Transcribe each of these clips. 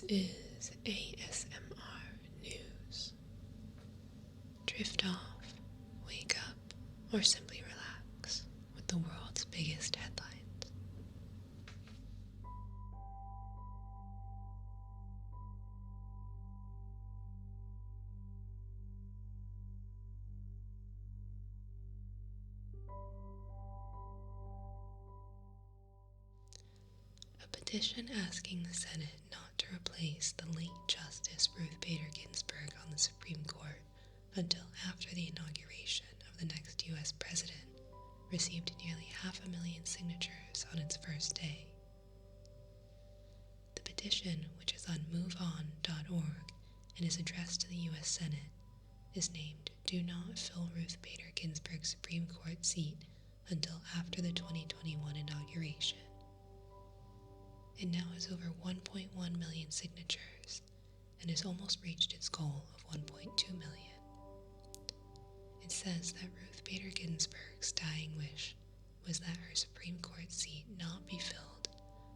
This is ASMR News. Drift off, wake up, or simply relax with the world's biggest headlines. A petition asking the Senate not to replace the late Justice Ruth Bader Ginsburg on the Supreme Court until after the inauguration of the next U.S. president received nearly 500,000 signatures on its first day. The petition, which is on moveon.org and is addressed to the U.S. Senate, is named Do Not Fill Ruth Bader Ginsburg's Supreme Court seat until after the 2021 inauguration. It now has over 1.1 million signatures and has almost reached its goal of 1.2 million. It says that Ruth Bader Ginsburg's dying wish was that her Supreme Court seat not be filled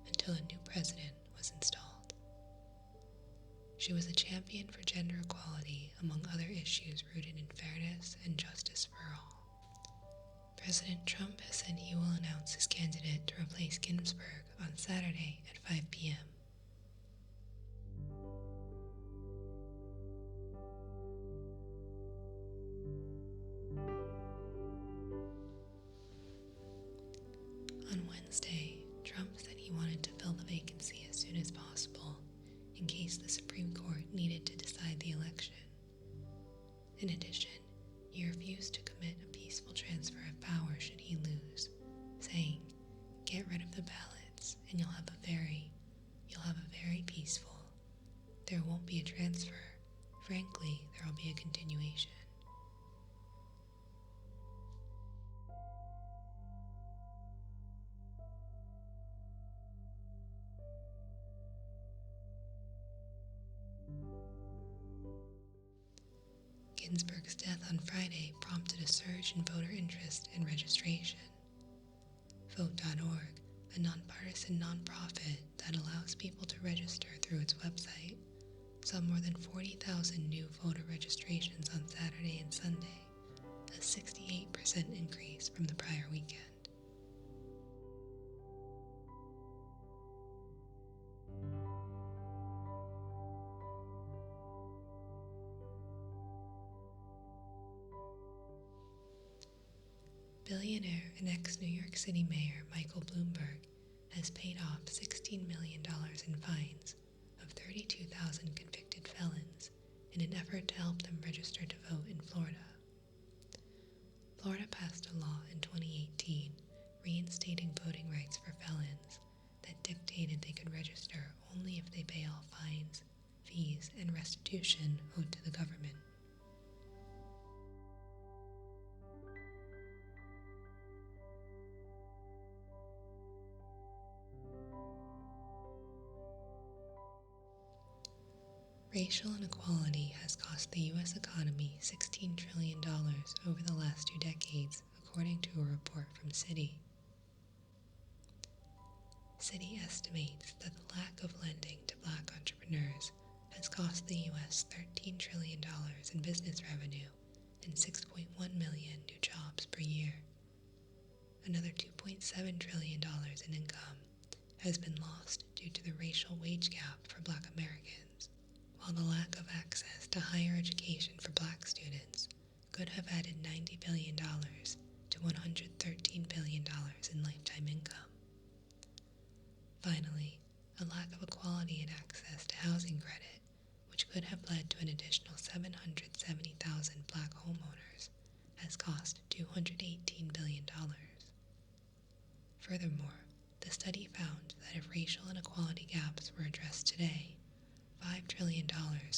until a new president was installed. She was a champion for gender equality, among other issues rooted in fairness and justice for all. President Trump has said he will announce his candidate to replace Ginsburg on Saturday at 5 p.m. On Wednesday, Trump said he wanted to fill the vacancy as soon as possible in case the Supreme Court needed to decide the election. In addition, he refused to commit a peaceful transfer of power should he lose, saying, "Get rid of the ballots and you'll have a very peaceful. There won't be a transfer. Frankly, there will be a continuation." Ginsburg's death on Friday prompted a surge in voter interest and registration. Vote.org, a nonpartisan nonprofit that allows people to register through its website, saw more than 40,000 new voter registrations on Saturday and Sunday, a 68% increase from the prior weekend. Billionaire and ex-New York City Mayor Michael Bloomberg has paid off $16 million in fines of 32,000 convicted felons in an effort to help them register to vote in Florida. Florida passed a law in 2018 reinstating voting rights for felons that dictated they could register only if they pay all fines, fees, and restitution owed to the government. Racial inequality has cost the U.S. economy $16 trillion over the last 2 decades, according to a report from Citi. Citi estimates that the lack of lending to Black entrepreneurs has cost the U.S. $13 trillion in business revenue and 6.1 million new jobs per year. Another $2.7 trillion in income has been lost due to the racial wage gap for Black Americans, while the lack of access to higher education for Black students could have added $90 billion to $113 billion in lifetime income. Finally, a lack of equality in access to housing credit, which could have led to an additional 770,000 Black homeowners, has cost $218 billion. Furthermore, the study found that if racial inequality gaps were addressed today, $5 trillion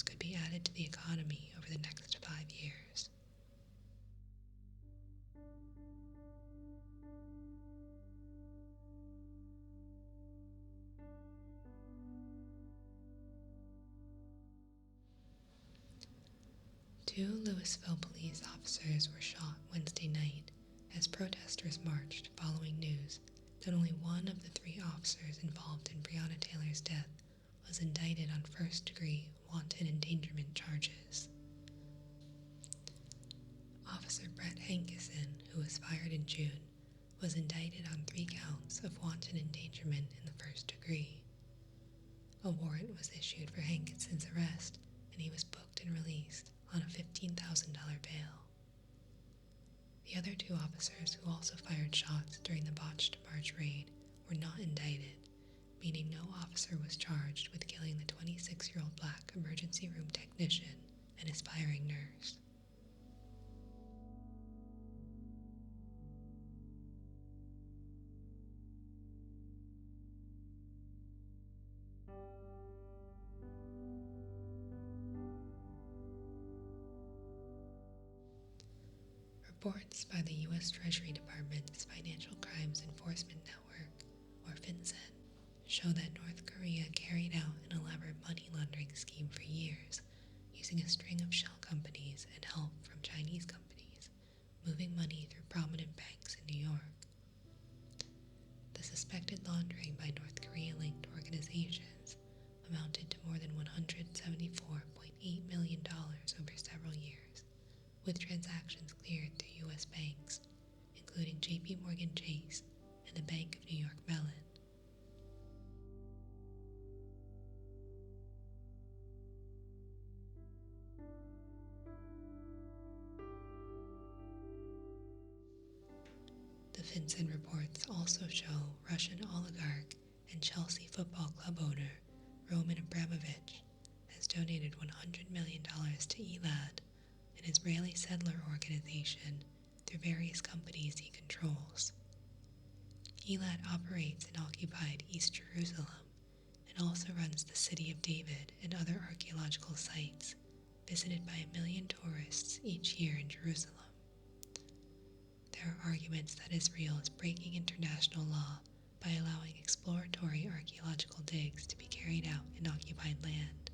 could be added to the economy over the next 5 years. Two Louisville police officers were shot Wednesday night as protesters marched following news that only one of the 3 officers involved in Breonna Taylor's death was indicted on first-degree wanton endangerment charges. Officer Brett Hankison, who was fired in June, was indicted on 3 counts of wanton endangerment in the first degree. A warrant was issued for Hankison's arrest, and he was booked and released on a $15,000 bail. The other 2 officers who also fired shots during the botched March raid were not indicted, meaning no officer was charged with killing the 26-year-old black emergency room technician and aspiring nurse. Reports by the U.S. Treasury Department's Financial Crimes Enforcement Network, or FinCEN, show that North Korea carried out an elaborate money laundering scheme for years, using a string of shell companies and help from Chinese companies, moving money through prominent banks in New York. The suspected laundering by North Korea-linked organizations amounted to more than $174.8 million over several years, with transactions cleared through U.S. banks, including J.P. Morgan Chase and the Bank of New York Mellon. The FinCEN reports also show Russian oligarch and Chelsea Football Club owner Roman Abramovich has donated $100 million to ELAD, an Israeli settler organization, through various companies he controls. ELAD operates in occupied East Jerusalem and also runs the City of David and other archaeological sites visited by 1 million tourists each year in Jerusalem. There are arguments that Israel is breaking international law by allowing exploratory archaeological digs to be carried out in occupied land.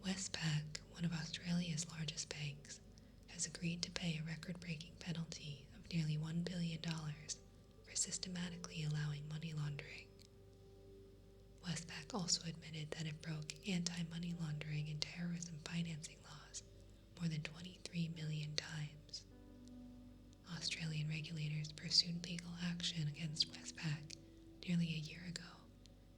Westpac, one of Australia's largest banks, has agreed to pay a record-breaking penalty of nearly $1 billion for systematically allowing money laundering. Westpac also admitted that it broke anti-money laundering and terrorism financing laws more than 23 million times. Australian regulators pursued legal action against Westpac nearly a year ago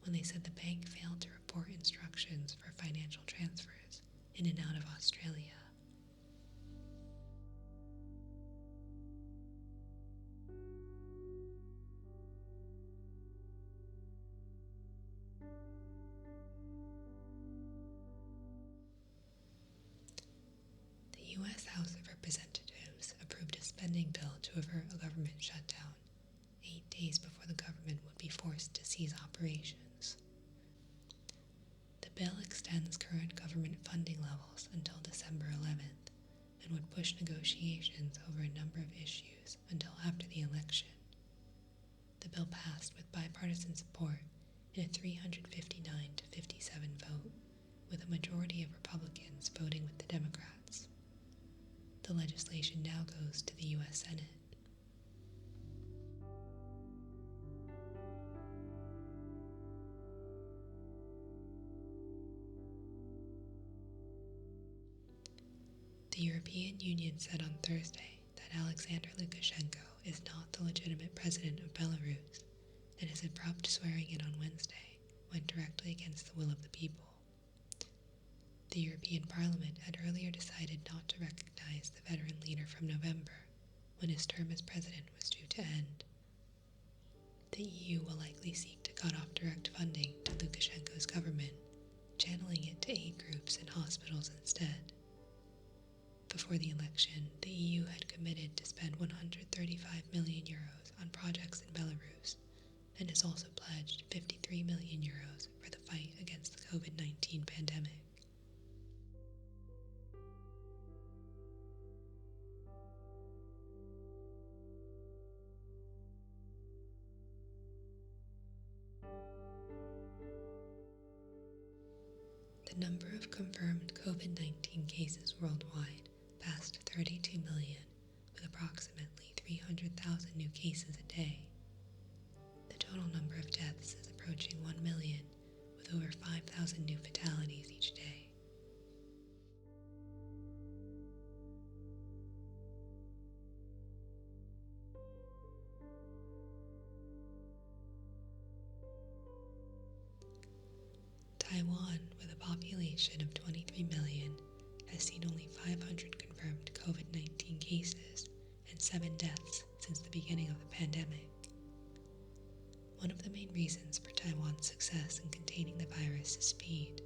when they said the bank failed to report instructions for financial transfers in and out of Australia. The U.S. House of Representatives approved a spending bill to avert a government shutdown 8 days before the government would be forced to cease operations. The bill extends current government funding levels until December 11th and would push negotiations over a number of issues until after the election. The bill passed with bipartisan support in a 359 to 57 vote, with a majority of Republicans voting with the Democrats. The legislation now goes to the U.S. Senate. The European Union said on Thursday that Alexander Lukashenko is not the legitimate president of Belarus, and his abrupt swearing in on Wednesday went directly against the will of the people. The European Parliament had earlier decided not to recognize the veteran leader from November, when his term as president was due to end. The EU will likely seek to cut off direct funding to Lukashenko's government, channeling it to aid groups and hospitals instead. Before the election, the EU had committed to spend 135 million euros on projects in Belarus, and has also pledged 53 million euros for the fight against the COVID-19 pandemic. The The number of confirmed COVID-19 cases worldwide passed 32 million, with approximately 300,000 new cases a day. The total number of deaths is approaching 1 million, with over 5,000 new fatalities each day. Taiwan, with a population of 23 million, has seen only 500 confirmed COVID-19 cases and 7 deaths since the beginning of the pandemic. One of the main reasons for Taiwan's success in containing the virus is speed.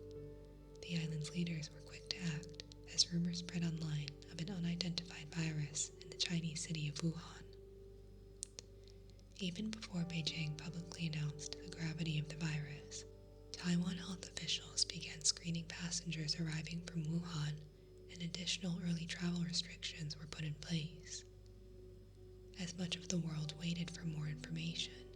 The island's leaders were quick to act as rumors spread online of an unidentified virus in the Chinese city of Wuhan. Even before Beijing publicly announced the gravity of the virus, Taiwan health officials began screening passengers arriving from Wuhan, and additional early travel restrictions were put in place. As much of the world waited for more information,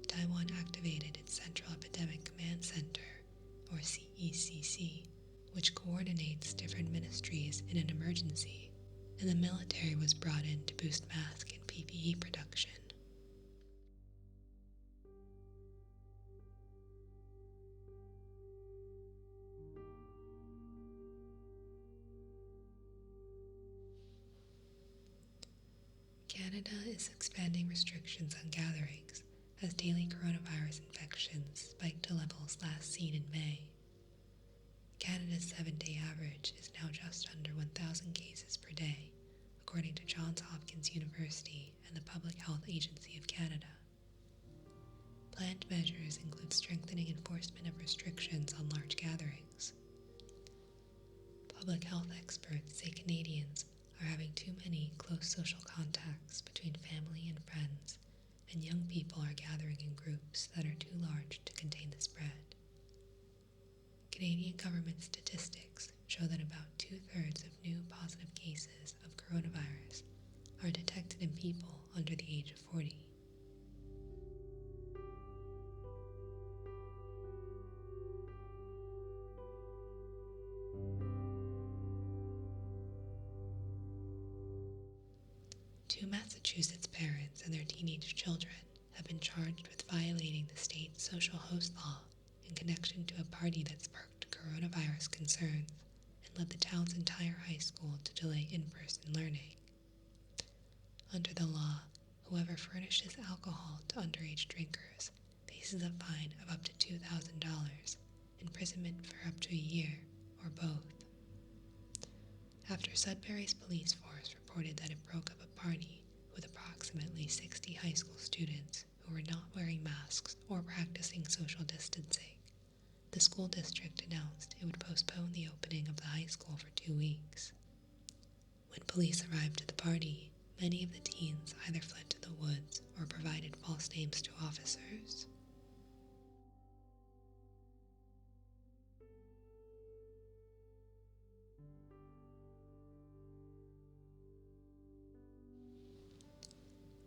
Taiwan activated its Central Epidemic Command Center, or CECC, which coordinates different ministries in an emergency, and the military was brought in to boost mask and PPE production. Canada is expanding restrictions on gatherings as daily coronavirus infections spiked to levels last seen in May. Canada's 7-day average is now just under 1,000 cases per day, according to Johns Hopkins University and the Public Health Agency of Canada. Planned measures include strengthening enforcement of restrictions on large gatherings. Public health experts say Canadians are having too many close social contacts between family and friends, and young people are gathering in groups that are too large to contain the spread. Canadian government statistics show that about 2/3 of new positive cases of coronavirus are detected in people under the age of 40. Two Massachusetts parents and their teenage children have been charged with violating the state's social host law in connection to a party that sparked coronavirus concerns and led the town's entire high school to delay in-person learning. Under the law, whoever furnishes alcohol to underage drinkers faces a fine of up to $2,000, imprisonment for up to a year, or both. After Sudbury's police force reported that it broke up a party with approximately 60 high school students who were not wearing masks or practicing social distancing, the school district announced it would postpone the opening of the high school for 2 weeks. When police arrived at the party, many of the teens either fled to the woods or provided false names to officers.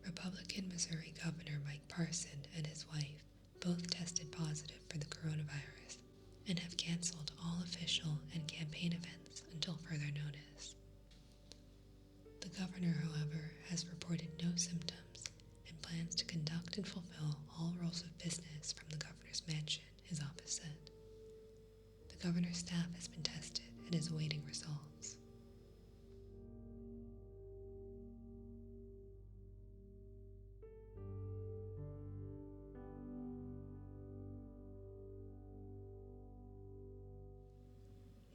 Republican Missouri Governor Mike Parson and his wife both tested positive for the coronavirus and have canceled all official and campaign events until further notice. The governor, however, has reported no symptoms and plans to conduct and fulfill all roles of business from the governor's mansion, his office said. The governor's staff has been tested and is awaiting results.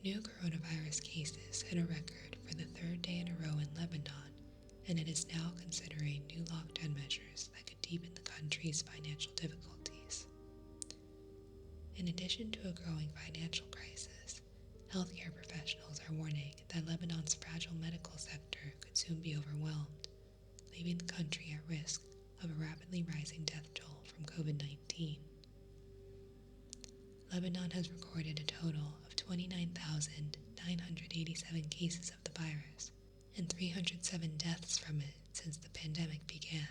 New coronavirus cases hit a record for the 3rd day in a row in Lebanon, and it is now considering new lockdown measures that could deepen the country's financial difficulties. In addition to a growing financial crisis, healthcare professionals are warning that Lebanon's fragile medical sector could soon be overwhelmed, leaving the country at risk of a rapidly rising death toll from COVID-19. Lebanon has recorded a total of 29,987 cases of the virus and 307 deaths from it since the pandemic began.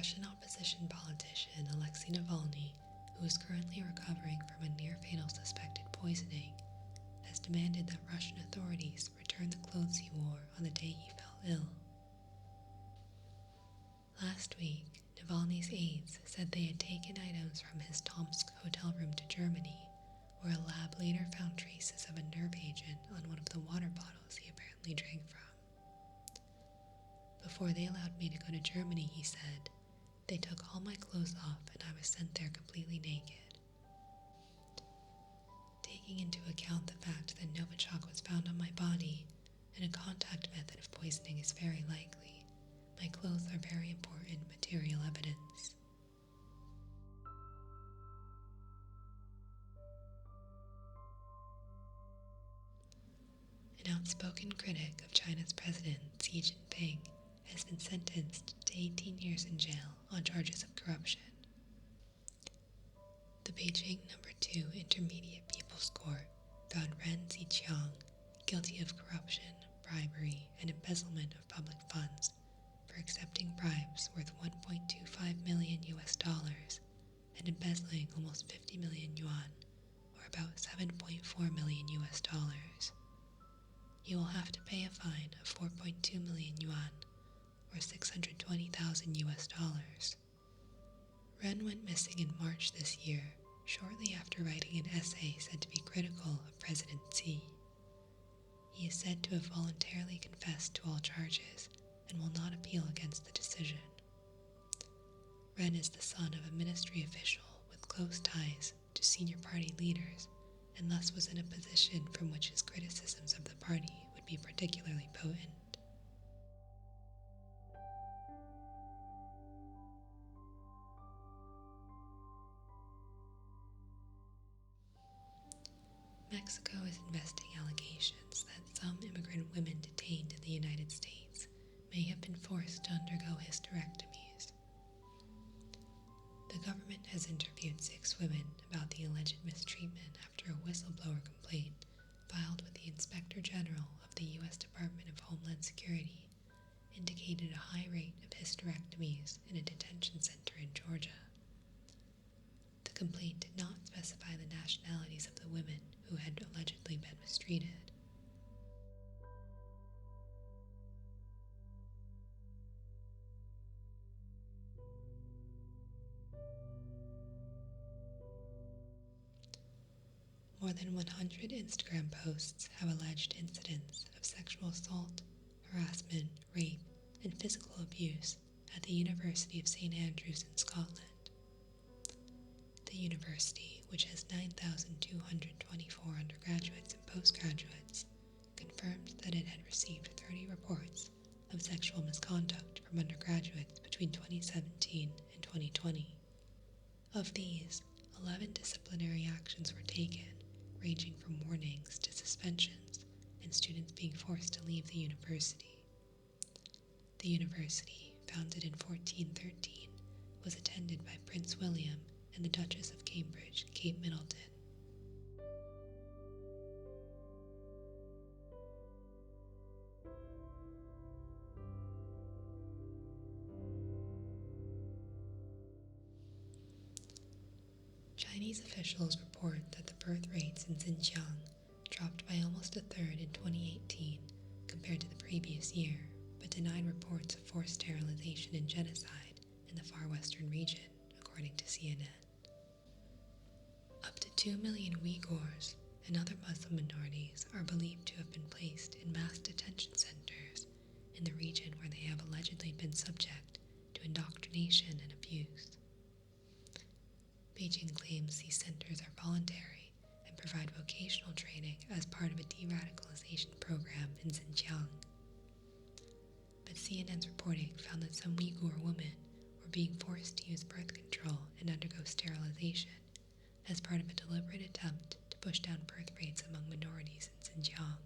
Russian opposition politician Alexei Navalny, who is currently recovering from a near-fatal suspected poisoning, has demanded that Russian authorities return the clothes he wore on the day he fell ill. Last week, Navalny's aides said they had taken items from his Tomsk hotel room to Germany, where a lab later found traces of a nerve agent on one of the water bottles he apparently drank from. Before they allowed me to go to Germany, he said, they took all my clothes off and I was sent there completely naked. Taking into account the fact that Novichok was found on my body and a contact method of poisoning is very likely, my clothes are very important material evidence. An outspoken critic of China's President Xi Jinping has been sentenced to 18 years in jail on charges of corruption. The Beijing No. 2 Intermediate People's Court found Ren Ziqiang guilty of corruption, bribery, and embezzlement of public funds for accepting bribes worth 1.25 million US dollars and embezzling almost 50 million yuan, or about 7.4 million US dollars. You will have to pay a fine of 4.2 million yuan, or 620,000 US dollars. Ren went missing in March this year, shortly after writing an essay said to be critical of President Xi. He is said to have voluntarily confessed to all charges and will not appeal against the decision. Ren is the son of a ministry official with close ties to senior party leaders, and thus was in a position from which his criticisms of the party would be particularly potent. Mexico is investing allegations that some immigrant women detained in the United States may have been forced to undergo hysterectomies. The government has interviewed 6 women about the alleged mistreatment after a whistleblower complaint filed with the Inspector General of the U.S. Department of Homeland Security indicated a high rate of hysterectomies in a detention center in Georgia. The complaint did not specify the nationalities of the women who had allegedly been mistreated. More than 100 Instagram posts have alleged incidents of sexual assault, harassment, rape, and physical abuse at the University of St. Andrews in Scotland. The university, which has 9,224 undergraduates and postgraduates, confirmed that it had received 30 reports of sexual misconduct from undergraduates between 2017 and 2020. Of these, 11 disciplinary actions were taken, ranging from warnings to suspensions, and students being forced to leave the university. The university, founded in 1413, was attended by Prince William and the Duchess of Cambridge, Kate Middleton. Chinese officials report that the birth rates in Xinjiang dropped by almost a third in 2018 compared to the previous year, but denied reports of forced sterilization and genocide in the far western region, according to CNN. Up to 2 million Uyghurs and other Muslim minorities are believed to have been placed in mass detention centers in the region where they have allegedly been subject to indoctrination and abuse. Beijing claims these centers are voluntary and provide vocational training as part of a de-radicalization program in Xinjiang. But CNN's reporting found that some Uyghur women were being forced to use birth control and undergo sterilization as part of a deliberate attempt to push down birth rates among minorities in Xinjiang.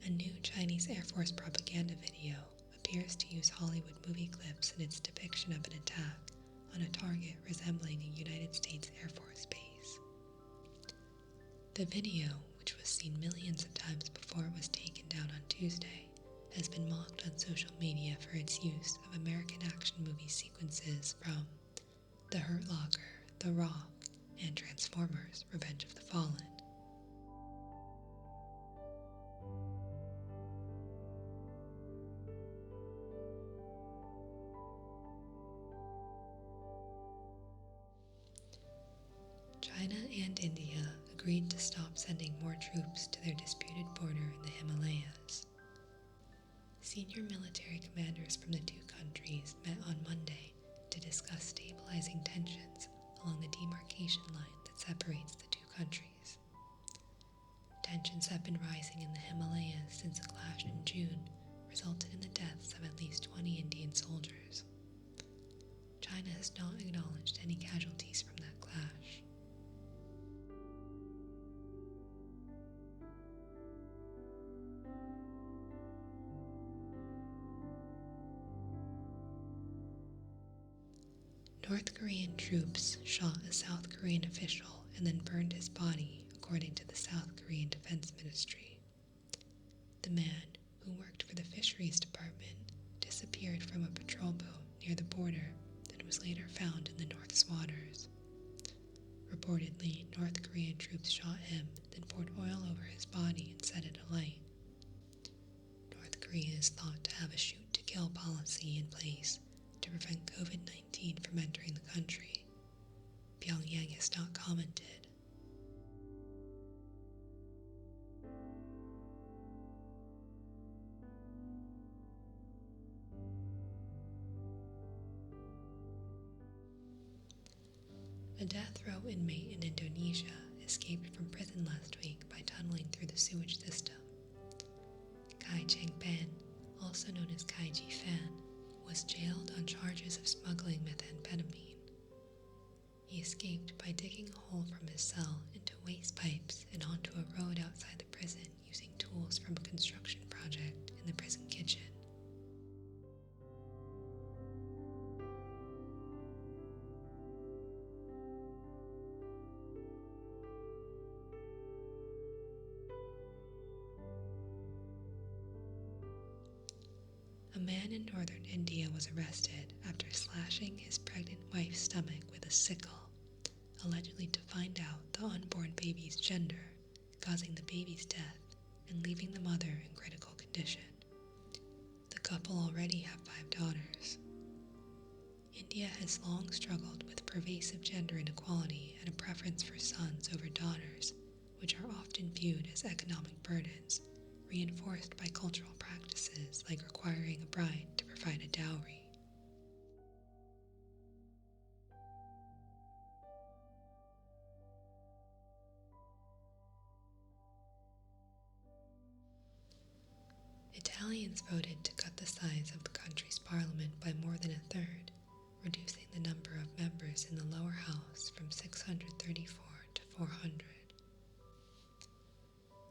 A new Chinese Air Force propaganda video appears to use Hollywood movie clips in its depiction of an attack on a target resembling a United States Air Force base. The video, which was seen millions of times before it was taken down on Tuesday, has been mocked on social media for its use of American action movie sequences from The Hurt Locker, The Rock, and Transformers: Revenge of the Fallen. China and India agreed to stop sending more troops to their disputed border in the Himalayas. Senior military commanders from the two countries met on Monday to discuss stabilizing tensions along the demarcation line that separates the two countries. Tensions have been rising in the Himalayas since a clash in June resulted in the deaths of at least 20 Indian soldiers. China has not acknowledged any casualties from that clash. North Korean troops shot a South Korean official and then burned his body, according to the South Korean Defense Ministry. The man, who worked for the Fisheries Department, disappeared from a patrol boat near the border and was later found in the North's waters. Reportedly, North Korean troops shot him, then poured oil over his body and set it alight. North Korea is thought to have a shoot-to-kill policy in place to prevent COVID-19 from entering the country. Pyongyang has not commented. A death row inmate in Indonesia escaped from prison last week by tunneling through the sewage system. Kai Cheng-pan, also known as Kai Ji-fan, was jailed on charges of smuggling methamphetamine. He escaped by digging a hole from his cell into waste pipes and onto a road outside the prison using tools from a construction project in the prison kitchen. A man in northern India was arrested after slashing his pregnant wife's stomach with a sickle, allegedly to find out the unborn baby's gender, causing the baby's death and leaving the mother in critical condition. The couple already have 5 daughters. India has long struggled with pervasive gender inequality and a preference for sons over daughters, which are often viewed as economic burdens, reinforced by cultural practices like requiring a bride to provide a dowry. Italians voted to cut the size of the country's parliament by more than a third, reducing the number of members in the lower house from 634 to 400.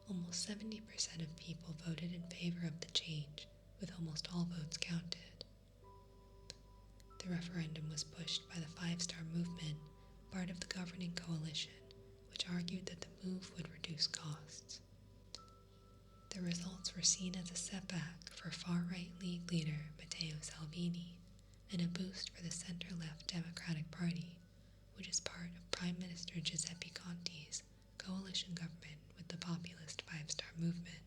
Almost 70% of people voted in favor of the change, with almost all votes counted. The referendum was pushed by the Five Star Movement, part of the governing coalition, which argued that the move would reduce costs. The results were seen as a setback for far-right League leader Matteo Salvini and a boost for the center-left Democratic Party, which is part of Prime Minister Giuseppe Conte's coalition government with the populist Five Star Movement.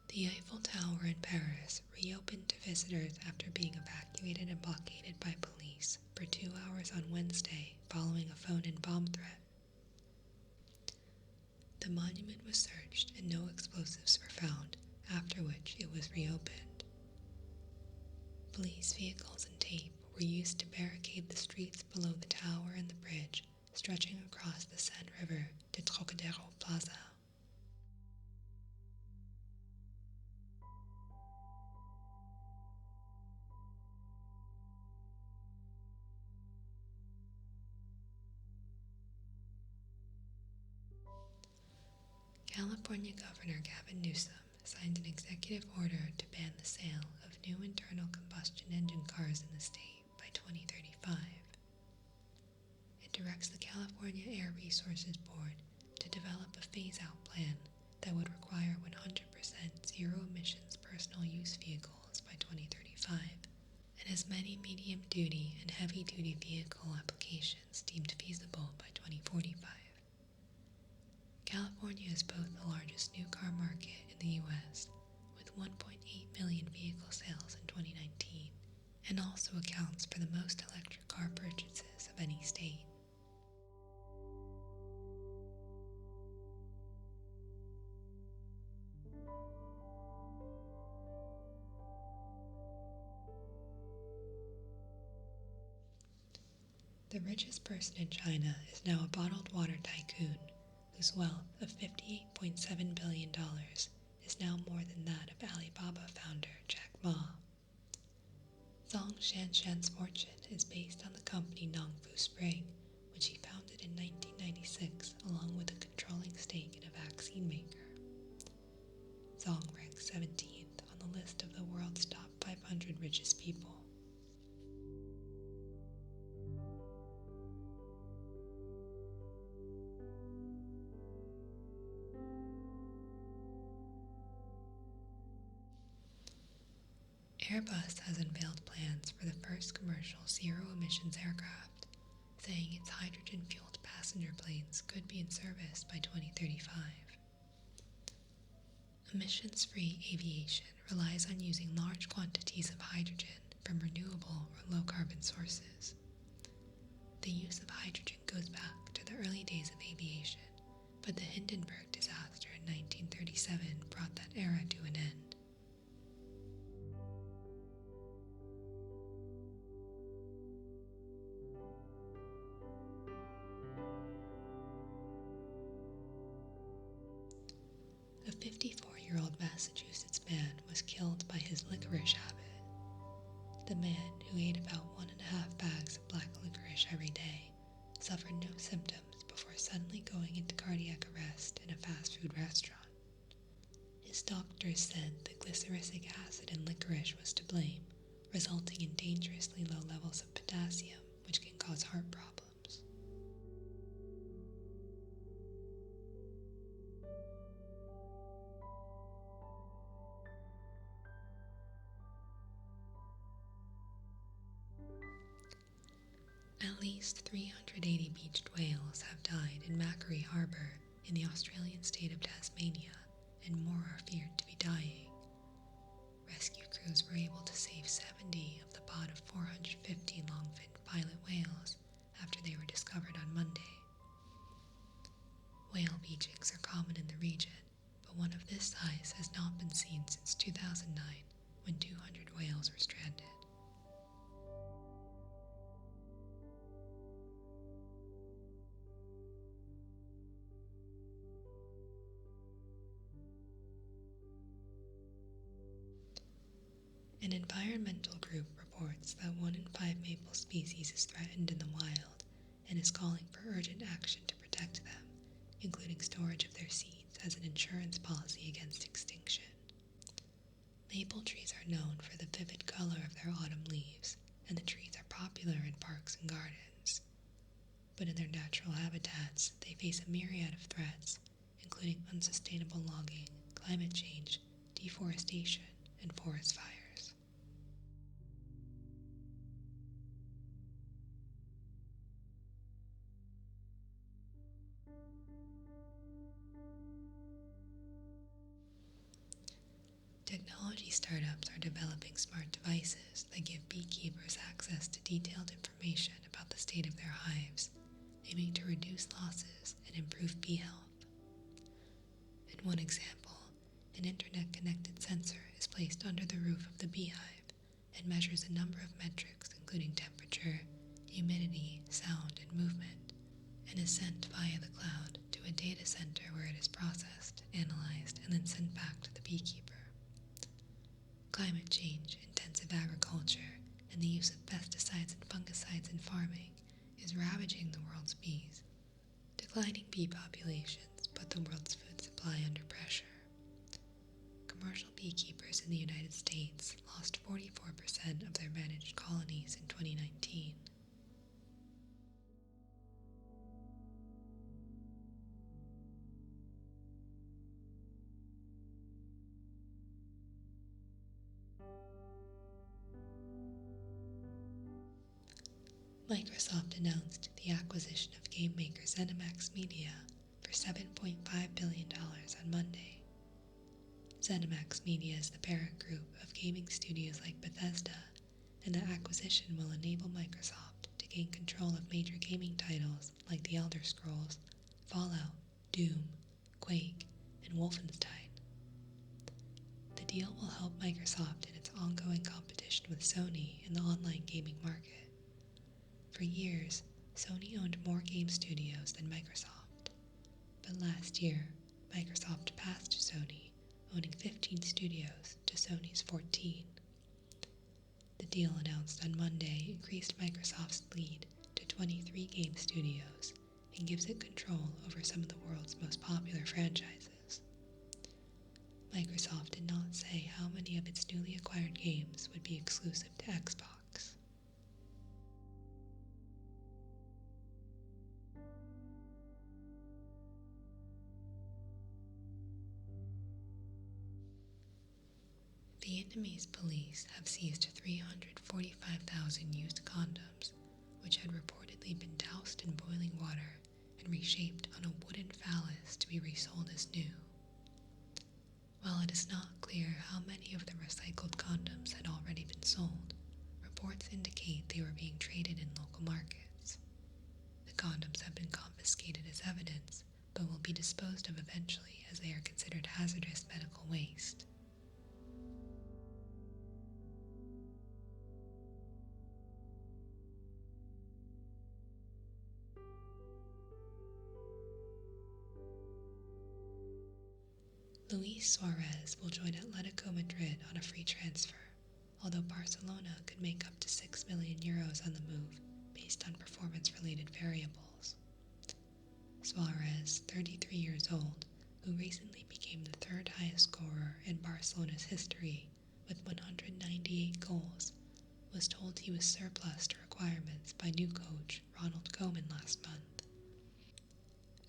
The Eiffel Tower in Paris reopened to visitors after being evacuated and blockaded by police for 2 hours on Wednesday following a phone-in bomb threat. The monument was searched and no explosives were found, after which it was reopened. Police vehicles and tape were used to barricade the streets below the tower and the bridge, stretching across the Seine River to Trocadero Plaza. California Governor Gavin Newsom signed an executive order to ban the sale of new internal combustion engine cars in the state by 2035. It directs the California Air Resources Board to develop a phase-out plan that would require 100% zero-emissions personal use vehicles by 2035, and as many medium-duty and heavy-duty vehicle applications deemed feasible by 2045. California is both the largest new car market in the U.S., with 1.8 million vehicle sales in 2019, and also accounts for the most electric car purchases of any state. The richest person in China is now a bottled water tycoon whose wealth of $58.7 billion is now more than that of Alibaba founder Jack Ma. Zhong Shanshan's fortune is based on the company Nongfu Spring, which he founded in 1996 along with a controlling stake in a vaccine maker. Zhong ranks 17th on the list of the world's top 500 richest people. Airbus has unveiled plans for the first commercial zero-emissions aircraft, saying its hydrogen-fueled passenger planes could be in service by 2035. Emissions-free aviation relies on using large quantities of hydrogen from renewable or low-carbon sources. The use of hydrogen goes back to the early days of aviation, but the Hindenburg disaster in 1937 brought that era to an end. A 54-year-old Massachusetts man was killed by his licorice habit. The man, who ate about 1.5 bags of black licorice every day, suffered no symptoms before suddenly going into cardiac arrest in a fast food restaurant. His doctors said the glyceric acid in licorice was to blame, resulting in dangerously low levels of potassium, which can cause heart problems. At least 380 beached whales have died in Macquarie Harbour in the Australian state of Tasmania, and more are feared to be dying. Rescue crews were able to save 70 of the pod of 450 long-finned pilot whales after they were discovered on Monday. Whale beachings are common in the region, but one of this size has not been seen since 2009, when 200 whales were stranded. An environmental group reports that 1 in 5 maple species is threatened in the wild and is calling for urgent action to protect them, including storage of their seeds as an insurance policy against extinction. Maple trees are known for the vivid color of their autumn leaves, and the trees are popular in parks and gardens. But in their natural habitats, they face a myriad of threats, including unsustainable logging, climate change, deforestation, and forest fires. Technology startups are developing smart devices that give beekeepers access to detailed information about the state of their hives, aiming to reduce losses and improve bee health. In one example, an internet-connected sensor is placed under the roof of the beehive and measures a number of metrics including temperature, humidity, sound, and movement, and is sent via the cloud to a data center where it is processed, analyzed, and then sent back to the beekeeper. Climate change, intensive agriculture, and the use of pesticides and fungicides in farming is ravaging the world's bees. Declining bee populations put the world's food supply under pressure. Commercial beekeepers in the United States lost 44% of their managed colonies in 2019. Microsoft announced the acquisition of game maker ZeniMax Media for $7.5 billion on Monday. ZeniMax Media is the parent group of gaming studios like Bethesda, and the acquisition will enable Microsoft to gain control of major gaming titles like The Elder Scrolls, Fallout, Doom, Quake, and Wolfenstein. The deal will help Microsoft in its ongoing competition with Sony in the online gaming market. For years, Sony owned more game studios than Microsoft, but last year, Microsoft passed Sony, owning 15 studios to Sony's 14. The deal announced on Monday increased Microsoft's lead to 23 game studios and gives it control over some of the world's most popular franchises. Microsoft did not say how many of its newly acquired games would be exclusive to Xbox. Vietnamese police have seized 345,000 used condoms, which had reportedly been doused in boiling water and reshaped on a wooden phallus to be resold as new. While it is not clear how many of the recycled condoms had already been sold, reports indicate they were being traded in local markets. The condoms have been confiscated as evidence, but will be disposed of eventually as they are considered hazardous medical waste. Luis Suarez will join Atletico Madrid on a free transfer, although Barcelona could make up to €6 million on the move based on performance-related variables. Suarez, 33 years old, who recently became the third highest scorer in Barcelona's history with 198 goals, was told he was surplus to requirements by new coach Ronald Koeman last month.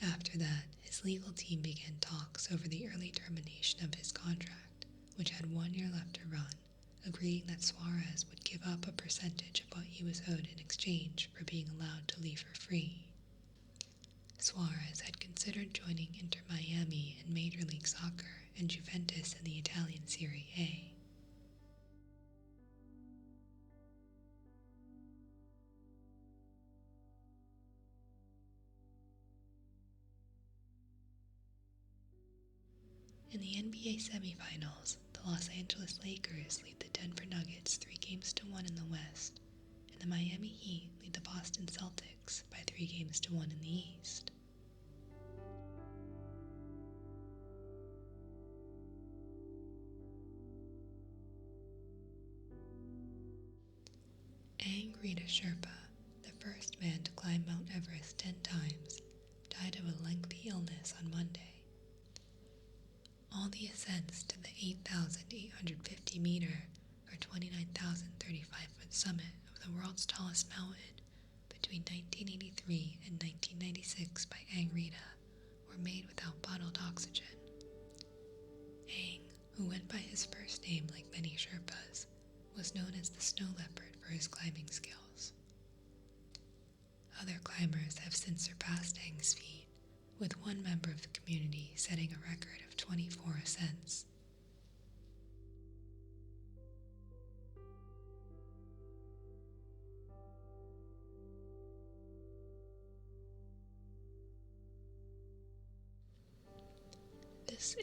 After that, his legal team began talks over the early termination of his contract, which had 1 year left to run, agreeing that Suarez would give up a percentage of what he was owed in exchange for being allowed to leave for free. Suarez had considered joining Inter Miami in Major League Soccer and Juventus in the Italian Serie A. In the NBA semifinals, the Los Angeles Lakers lead the Denver Nuggets 3-1 in the West, and the Miami Heat lead the Boston Celtics by 3-1 in the East. Rita Sherpa, the first man to climb Mount Everest 10 times, died of a lengthy illness on Monday. All the ascents to the 8,850 meter or 29,035-foot summit of the world's tallest mountain between 1983 and 1996 by Rita were made without bottled oxygen. Aang, who went by his first name like many Sherpas, was known as the snow leopard for his climbing skills. Other climbers have since surpassed Aang's feat, with one member of the community setting a record of 24 ascents. This